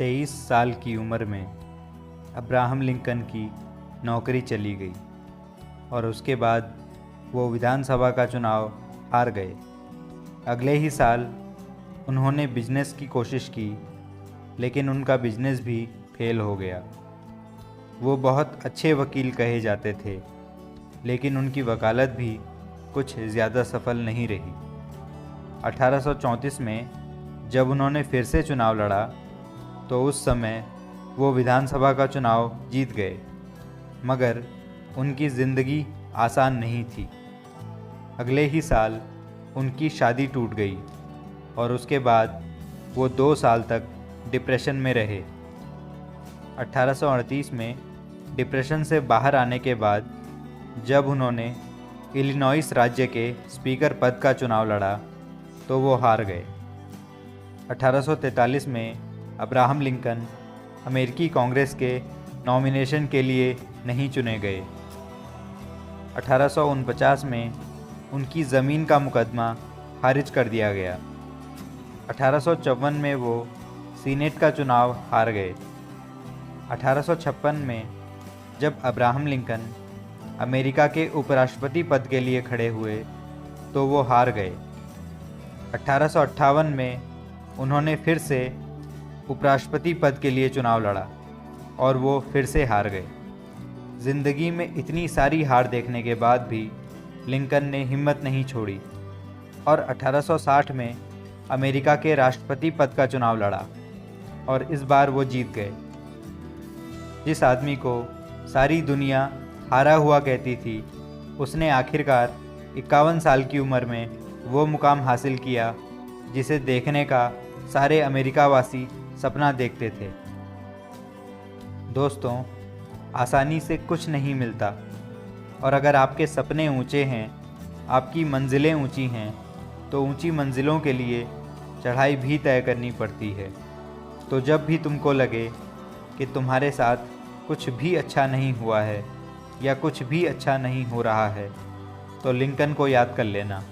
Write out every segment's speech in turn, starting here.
23 साल की उम्र में अब्राहम लिंकन की नौकरी चली गई और उसके बाद वो विधानसभा का चुनाव हार गए। अगले ही साल उन्होंने बिजनेस की कोशिश की, लेकिन उनका बिजनेस भी फेल हो गया। वो बहुत अच्छे वकील कहे जाते थे, लेकिन उनकी वकालत भी कुछ ज़्यादा सफल नहीं रही। 1834 में जब उन्होंने फिर से चुनाव लड़ा तो उस समय वो विधानसभा का चुनाव जीत गए, मगर उनकी ज़िंदगी आसान नहीं थी। अगले ही साल उनकी शादी टूट गई और उसके बाद वो 2 साल तक डिप्रेशन में रहे। 1838 में डिप्रेशन से बाहर आने के बाद जब उन्होंने इलिनॉइस राज्य के स्पीकर पद का चुनाव लड़ा तो वो हार गए। 1843 में अब्राहम लिंकन अमेरिकी कांग्रेस के नॉमिनेशन के लिए नहीं चुने गए। 1849 में उनकी ज़मीन का मुकदमा खारिज कर दिया गया। 1854 में वो सीनेट का चुनाव हार गए। 1856 में जब अब्राहम लिंकन अमेरिका के उपराष्ट्रपति पद के लिए खड़े हुए तो वो हार गए। 1858 में उन्होंने फिर से उपराष्ट्रपति पद के लिए चुनाव लड़ा और वो फिर से हार गए। ज़िंदगी में इतनी सारी हार देखने के बाद भी लिंकन ने हिम्मत नहीं छोड़ी और 1860 में अमेरिका के राष्ट्रपति पद का चुनाव लड़ा और इस बार वो जीत गए। जिस आदमी को सारी दुनिया हारा हुआ कहती थी, उसने आखिरकार 51 साल की उम्र में वो मुकाम हासिल किया जिसे देखने का सारे अमेरिका वासी सपना देखते थे। दोस्तों, आसानी से कुछ नहीं मिलता और अगर आपके सपने ऊंचे हैं, आपकी मंजिलें ऊंची हैं, तो ऊंची मंजिलों के लिए चढ़ाई भी तय करनी पड़ती है। तो जब भी तुमको लगे कि तुम्हारे साथ कुछ भी अच्छा नहीं हुआ है या कुछ भी अच्छा नहीं हो रहा है, तो लिंकन को याद कर लेना।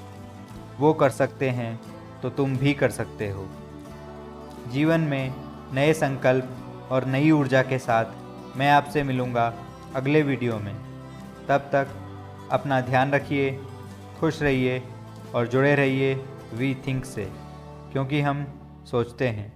वो कर सकते हैं तो तुम भी कर सकते हो। जीवन में नए संकल्प और नई ऊर्जा के साथ मैं आपसे मिलूँगा अगले वीडियो में। तब तक अपना ध्यान रखिए, खुश रहिए और जुड़े रहिए वी थिंक से, क्योंकि हम सोचते हैं।